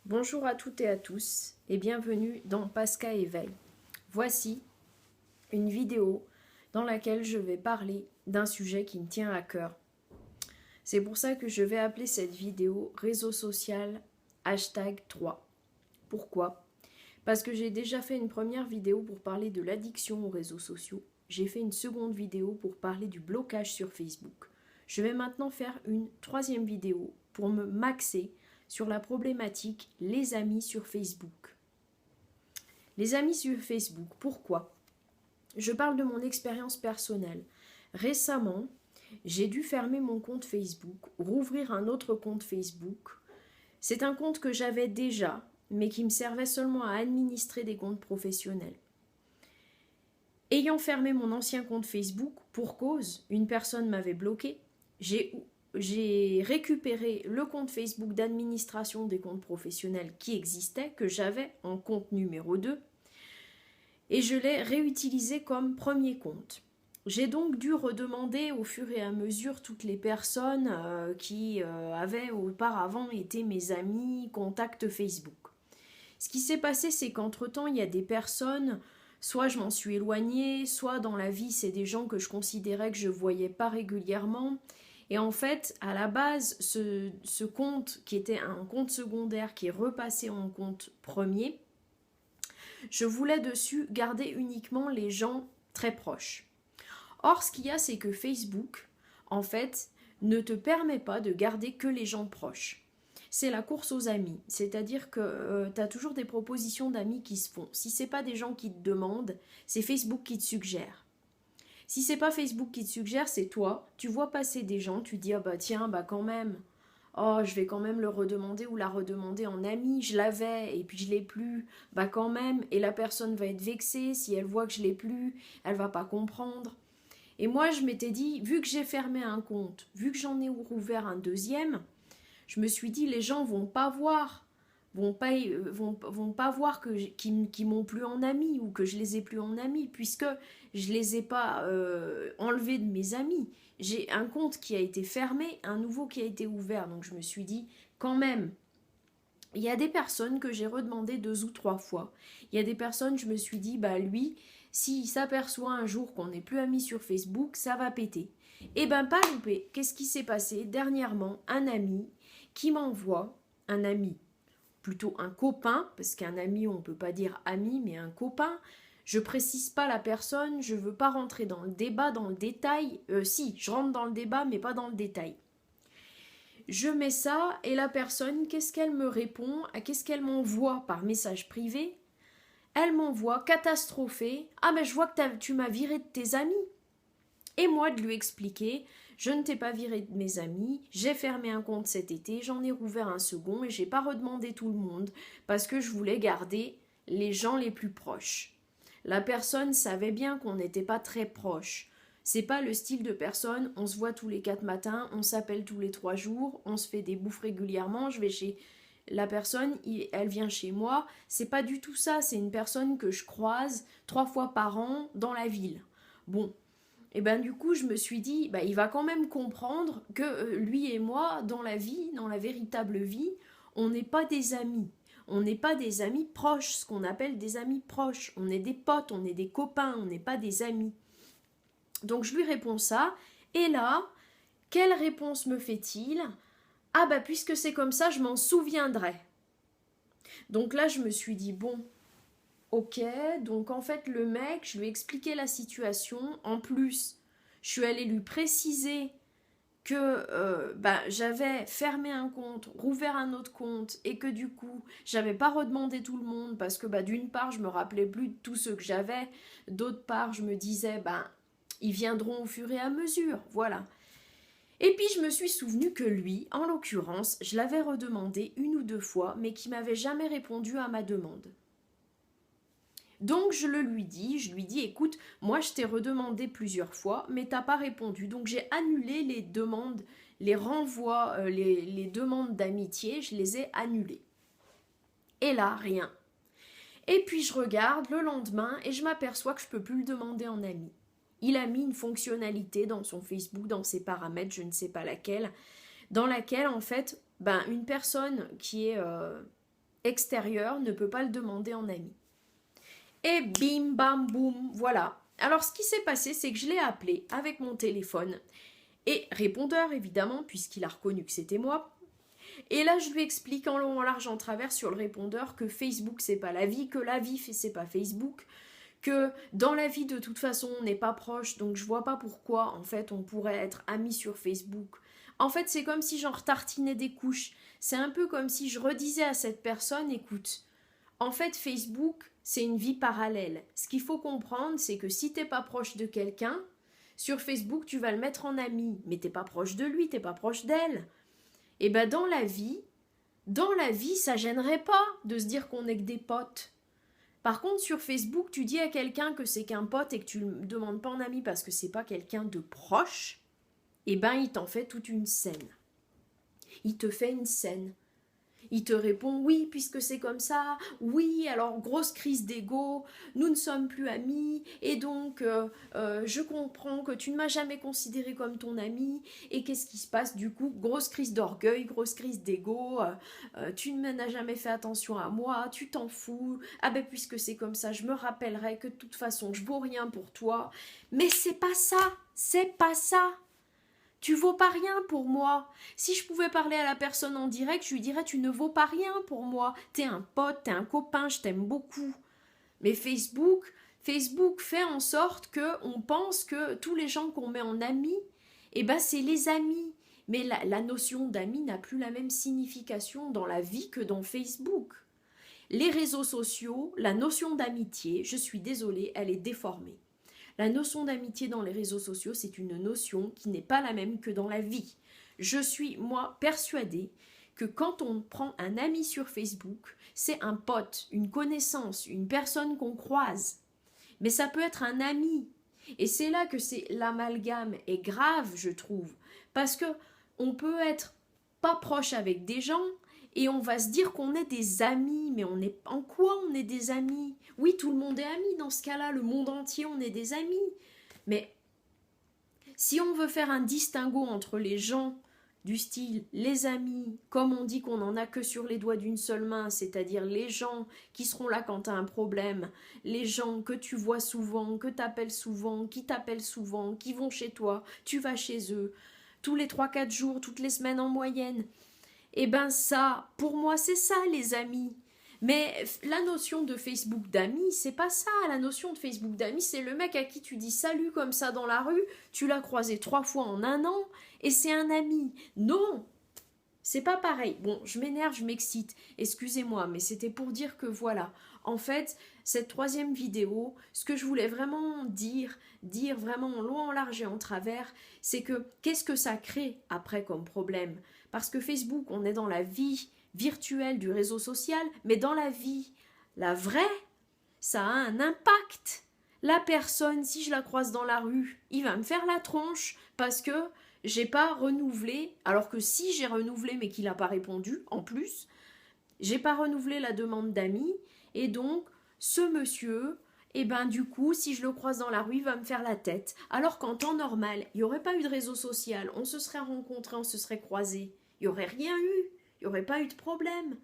Bonjour à toutes et à tous et bienvenue dans Pasca Éveil. Voici une vidéo dans laquelle je vais parler d'un sujet qui me tient à cœur. C'est pour ça que je vais appeler cette vidéo réseau social #3. Pourquoi? Parce que j'ai déjà fait une première vidéo pour parler de l'addiction aux réseaux sociaux. J'ai fait une seconde vidéo pour parler du blocage sur Facebook. Je vais maintenant faire une troisième vidéo pour me maxer sur la problématique les amis sur Facebook. Les amis sur Facebook, pourquoi? Je parle de mon expérience personnelle. Récemment, j'ai dû fermer mon compte Facebook, rouvrir un autre compte Facebook. C'est un compte que j'avais déjà, mais qui me servait seulement à administrer des comptes professionnels. Ayant fermé mon ancien compte Facebook, pour cause, une personne m'avait bloqué, j'ai récupéré le compte Facebook d'administration des comptes professionnels qui existait, que j'avais en compte numéro 2, et je l'ai réutilisé comme premier compte. J'ai donc dû redemander au fur et à mesure toutes les personnes qui avaient auparavant été mes amis, contacts Facebook. Ce qui s'est passé, c'est qu'entre-temps, il y a des personnes, soit je m'en suis éloignée, soit dans la vie, c'est des gens que je considérais que je ne voyais pas régulièrement. Et en fait, à la base, ce compte qui était un compte secondaire qui est repassé en compte premier, je voulais dessus garder uniquement les gens très proches. Or, ce qu'il y a, c'est que Facebook, en fait, ne te permet pas de garder que les gens proches. C'est la course aux amis, c'est-à-dire que tu as toujours des propositions d'amis qui se font. Si c'est pas des gens qui te demandent, c'est Facebook qui te suggère. Si c'est pas Facebook qui te suggère, c'est toi. Tu vois passer des gens, tu dis ah bah tiens, bah quand même. Oh, je vais quand même le redemander ou la redemander en ami, je l'avais et puis je l'ai plus. Bah quand même, et la personne va être vexée si elle voit que je l'ai plus, elle va pas comprendre. Et moi, je m'étais dit, vu que j'ai fermé un compte, vu que j'en ai rouvert un deuxième, je me suis dit, les gens vont pas voir, vont pas voir qu'ils m'ont plus en ami ou que je les ai plus en ami, puisque je les ai pas enlevés de mes amis. J'ai un compte qui a été fermé, un nouveau qui a été ouvert, donc je me suis dit, quand même, il y a des personnes que j'ai redemandé 2 ou 3 fois. Il y a des personnes, je me suis dit, bah lui, s'il s'aperçoit un jour qu'on n'est plus amis sur Facebook, ça va péter. Eh ben pas loupé. Qu'est-ce qui s'est passé? Dernièrement, un ami qui m'envoie, un ami, plutôt un copain, parce qu'un ami, on ne peut pas dire ami, mais un copain. Je précise pas la personne, je veux pas rentrer dans le débat, dans le détail. Si, je rentre dans le débat, mais pas dans le détail. Je mets ça et la personne, qu'est-ce qu'elle me répond? Qu'est-ce qu'elle m'envoie par message privé? Elle m'envoie catastrophée. Ah mais je vois que tu m'as viré de tes amis. Et moi de lui expliquer, je ne t'ai pas viré de mes amis, j'ai fermé un compte cet été, j'en ai rouvert un second et j'ai pas redemandé tout le monde parce que je voulais garder les gens les plus proches. La personne savait bien qu'on n'était pas très proches. C'est pas le style de personne, on se voit tous les 4 matins, on s'appelle tous les 3 jours, on se fait des bouffes régulièrement, je vais chez la personne, elle vient chez moi. C'est pas du tout ça, c'est une personne que je croise 3 fois par an dans la ville. Bon, et ben du coup je me suis dit, bah, il va quand même comprendre que lui et moi, dans la vie, dans la véritable vie, on n'est pas des amis. On n'est pas des amis proches, ce qu'on appelle des amis proches. On est des potes, on est des copains, on n'est pas des amis. Donc je lui réponds ça, et là, quelle réponse me fait-il? Ah bah puisque c'est comme ça, je m'en souviendrai. Donc là, je me suis dit, bon, ok, donc en fait, le mec, je lui ai expliqué la situation. En plus, je suis allée lui préciser que j'avais fermé un compte, rouvert un autre compte et que du coup, j'avais pas redemandé tout le monde parce que d'une part, je me rappelais plus de tous ceux que j'avais, d'autre part, je me disais, ils viendront au fur et à mesure, voilà. Et puis je me suis souvenu que lui, en l'occurrence, je l'avais redemandé 1 ou 2 fois, mais qu'il m'avait jamais répondu à ma demande. Donc je lui dis, écoute, moi je t'ai redemandé plusieurs fois, mais t'as pas répondu. Donc j'ai annulé les demandes, les renvois, les demandes d'amitié, je les ai annulées. Et là, rien. Et puis je regarde le lendemain et je m'aperçois que je peux plus le demander en ami. Il a mis une fonctionnalité dans son Facebook, dans ses paramètres, je ne sais pas laquelle, dans laquelle en fait, une personne qui est extérieur ne peut pas le demander en ami. Et bim, bam, boum, voilà. Alors ce qui s'est passé, c'est que je l'ai appelé avec mon téléphone et répondeur évidemment, puisqu'il a reconnu que c'était moi. Et là, je lui explique en long, en large, en travers sur le répondeur que Facebook, c'est pas la vie, que la vie, c'est pas Facebook, que dans la vie, de toute façon, on n'est pas proche, donc je vois pas pourquoi, en fait, on pourrait être amis sur Facebook. En fait, c'est comme si j'en retartinais des couches. C'est un peu comme si je redisais à cette personne, écoute, en fait, Facebook, c'est une vie parallèle. Ce qu'il faut comprendre, c'est que si t'es pas proche de quelqu'un, sur Facebook, tu vas le mettre en ami, mais t'es pas proche de lui, t'es pas proche d'elle. Et ben dans la vie, ça gênerait pas de se dire qu'on n'est que des potes. Par contre, sur Facebook, tu dis à quelqu'un que c'est qu'un pote et que tu le demandes pas en ami parce que c'est pas quelqu'un de proche, et ben il t'en fait toute une scène. Il te fait une scène. Il te répond oui, puisque c'est comme ça, oui, alors grosse crise d'ego, nous ne sommes plus amis, et donc je comprends que tu ne m'as jamais considéré comme ton ami, et qu'est-ce qui se passe du coup? Grosse crise d'orgueil, grosse crise d'ego, tu ne m'as jamais fait attention à moi, tu t'en fous, ah ben puisque c'est comme ça, je me rappellerai que de toute façon je vaux rien pour toi, mais c'est pas ça, c'est pas ça. Tu vaux pas rien pour moi. Si je pouvais parler à la personne en direct, je lui dirais tu ne vaux pas rien pour moi. T'es un pote, t'es un copain, je t'aime beaucoup. Mais Facebook fait en sorte que on pense que tous les gens qu'on met en amis, eh ben c'est les amis. Mais la notion d'amis n'a plus la même signification dans la vie que dans Facebook. Les réseaux sociaux, la notion d'amitié, je suis désolée, elle est déformée. La notion d'amitié dans les réseaux sociaux, c'est une notion qui n'est pas la même que dans la vie. Je suis, moi, persuadée que quand on prend un ami sur Facebook, c'est un pote, une connaissance, une personne qu'on croise. Mais ça peut être un ami. Et c'est là que l'amalgame est grave, je trouve. Parce que on peut être pas proche avec des gens et on va se dire qu'on est des amis, mais en quoi on est des amis? Oui, tout le monde est ami dans ce cas-là, le monde entier, on est des amis. Mais si on veut faire un distinguo entre les gens du style les amis, comme on dit qu'on n'en a que sur les doigts d'une seule main, c'est-à-dire les gens qui seront là quand tu as un problème, les gens que tu vois souvent, que tu appelles souvent, qui vont chez toi, tu vas chez eux, tous les 3-4 jours, toutes les semaines en moyenne. Eh ben ça, pour moi, c'est ça les amis. Mais la notion de Facebook d'amis, c'est pas ça. La notion de Facebook d'amis, c'est le mec à qui tu dis salut comme ça dans la rue, tu l'as croisé 3 fois en un an, et c'est un ami. Non, c'est pas pareil. Bon, je m'énerve, je m'excite, excusez-moi, mais c'était pour dire que voilà, en fait, cette 3e vidéo, ce que je voulais vraiment dire vraiment en long, en large et en travers, c'est que qu'est-ce que ça crée après comme problème? Parce que Facebook, on est dans la vie virtuelle du réseau social, mais dans la vie, la vraie, ça a un impact. La personne, si je la croise dans la rue, il va me faire la tronche parce que j'ai pas renouvelé, alors que si j'ai renouvelé mais qu'il n'a pas répondu, en plus, j'ai pas renouvelé la demande d'amis, et donc ce monsieur, et ben du coup, si je le croise dans la rue, il va me faire la tête. Alors qu'en temps normal, il n'y aurait pas eu de réseau social, on se serait rencontrés, on se serait croisés, il n'y aurait rien eu, il n'y aurait pas eu de problème.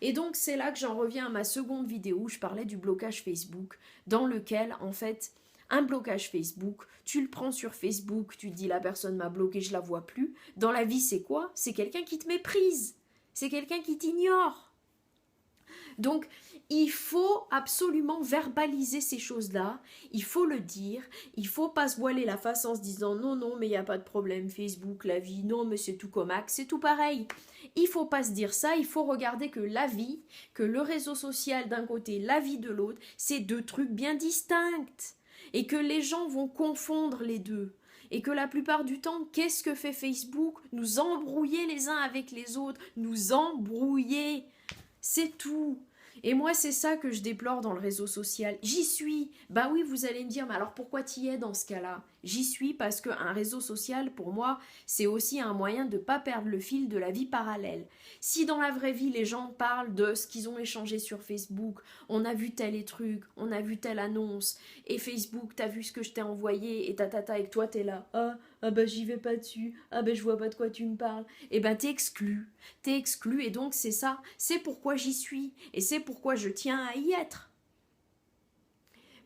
Et donc c'est là que j'en reviens à ma seconde vidéo où je parlais du blocage Facebook, dans lequel en fait un blocage Facebook, tu le prends sur Facebook, tu te dis la personne m'a bloqué, je la vois plus. Dans la vie c'est quoi? C'est quelqu'un qui te méprise, c'est quelqu'un qui t'ignore. Donc il faut absolument verbaliser ces choses-là, il faut le dire, il faut pas se voiler la face en se disant non mais il n'y a pas de problème Facebook, la vie, non mais c'est tout comme c'est tout pareil. Il faut pas se dire ça, il faut regarder que la vie, que le réseau social d'un côté, la vie de l'autre, c'est 2 trucs bien distincts. Et que les gens vont confondre les deux. Et que la plupart du temps, qu'est-ce que fait Facebook? Nous embrouiller les uns avec les autres, nous embrouiller. C'est tout. Et moi, c'est ça que je déplore dans le réseau social. J'y suis. Bah oui, vous allez me dire, mais alors pourquoi t'y es dans ce cas-là? J'y suis parce qu'un réseau social, pour moi, c'est aussi un moyen de ne pas perdre le fil de la vie parallèle. Si dans la vraie vie, les gens parlent de ce qu'ils ont échangé sur Facebook, on a vu tel truc, on a vu telle annonce, et Facebook, t'as vu ce que je t'ai envoyé, et tatata, et que toi, t'es là, ah bah j'y vais pas dessus, ah bah je vois pas de quoi tu me parles, et ben t'es exclu, et donc c'est ça, c'est pourquoi j'y suis, et c'est pourquoi je tiens à y être.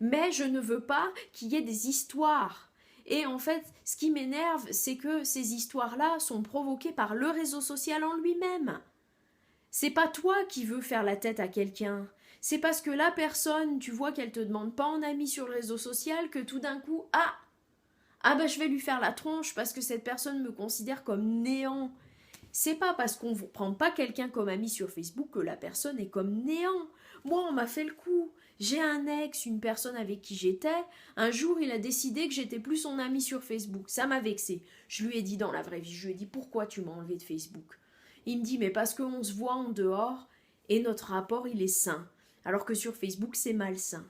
Mais je ne veux pas qu'il y ait des histoires. Et en fait, ce qui m'énerve, c'est que ces histoires-là sont provoquées par le réseau social en lui-même. C'est pas toi qui veux faire la tête à quelqu'un. C'est parce que la personne, tu vois qu'elle te demande pas en ami sur le réseau social que tout d'un coup, ah bah je vais lui faire la tronche parce que cette personne me considère comme néant. C'est pas parce qu'on ne prend pas quelqu'un comme ami sur Facebook que la personne est comme néant. Moi, on m'a fait le coup. J'ai un ex, une personne avec qui j'étais. Un jour, il a décidé que j'étais plus son ami sur Facebook. Ça m'a vexé. Je lui ai dit dans la vraie vie, je lui ai dit pourquoi tu m'as enlevé de Facebook. Il me dit mais parce qu'on se voit en dehors et notre rapport il est sain. Alors que sur Facebook c'est malsain.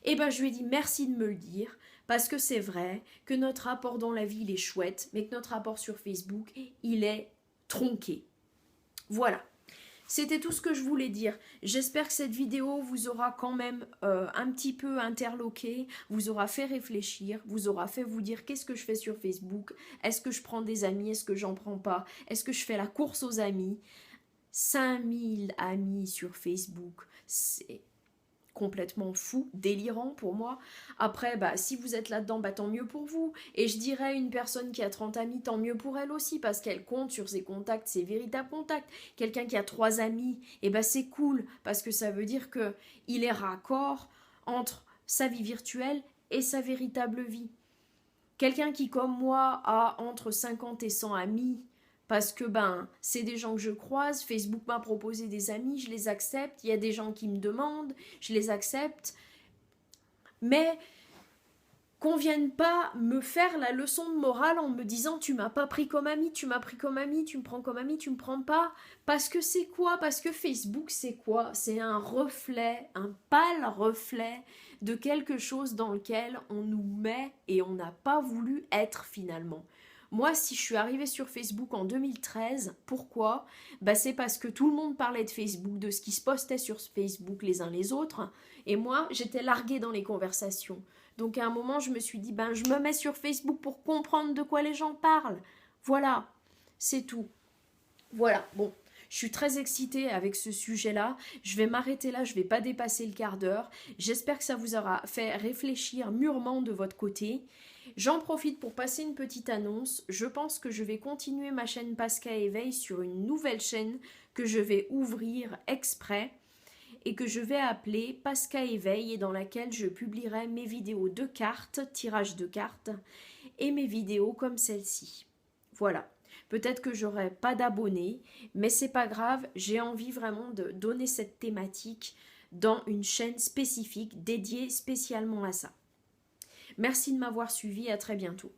Et ben je lui ai dit merci de me le dire parce que c'est vrai que notre rapport dans la vie il est chouette mais que notre rapport sur Facebook il est tronqué. Voilà. C'était tout ce que je voulais dire. J'espère que cette vidéo vous aura quand même un petit peu interloqué, vous aura fait réfléchir, vous aura fait vous dire qu'est-ce que je fais sur Facebook, est-ce que je prends des amis, est-ce que j'en prends pas, est-ce que je fais la course aux amis. 5000 amis sur Facebook, c'est complètement fou, délirant pour moi. Après, bah, si vous êtes là-dedans, bah, tant mieux pour vous. Et je dirais une personne qui a 30 amis, tant mieux pour elle aussi, parce qu'elle compte sur ses contacts, ses véritables contacts. Quelqu'un qui a 3 amis, et bah, c'est cool, parce que ça veut dire qu'il est raccord entre sa vie virtuelle et sa véritable vie. Quelqu'un qui, comme moi, a entre 50 et 100 amis, parce que c'est des gens que je croise, Facebook m'a proposé des amis, je les accepte, il y a des gens qui me demandent, je les accepte, mais qu'on vienne pas me faire la leçon de morale en me disant tu m'as pas pris comme ami, tu m'as pris comme ami, tu me prends comme ami, tu me prends pas, parce que c'est quoi? Parce que Facebook c'est quoi? C'est un reflet, un pâle reflet de quelque chose dans lequel on nous met et on n'a pas voulu être finalement. Moi, si je suis arrivée sur Facebook en 2013, pourquoi? C'est parce que tout le monde parlait de Facebook, de ce qui se postait sur Facebook les uns les autres, et moi, j'étais larguée dans les conversations. Donc à un moment, je me suis dit, je me mets sur Facebook pour comprendre de quoi les gens parlent. Voilà, c'est tout. Voilà, bon. Je suis très excitée avec ce sujet-là. Je vais m'arrêter là, je ne vais pas dépasser le quart d'heure. J'espère que ça vous aura fait réfléchir mûrement de votre côté. J'en profite pour passer une petite annonce. Je pense que je vais continuer ma chaîne Pasca Éveil sur une nouvelle chaîne que je vais ouvrir exprès et que je vais appeler Pasca Éveil et dans laquelle je publierai mes vidéos de cartes, tirage de cartes, et mes vidéos comme celle-ci. Voilà. Peut-être que j'aurai pas d'abonnés, mais c'est pas grave, j'ai envie vraiment de donner cette thématique dans une chaîne spécifique dédiée spécialement à ça. Merci de m'avoir suivi, à très bientôt.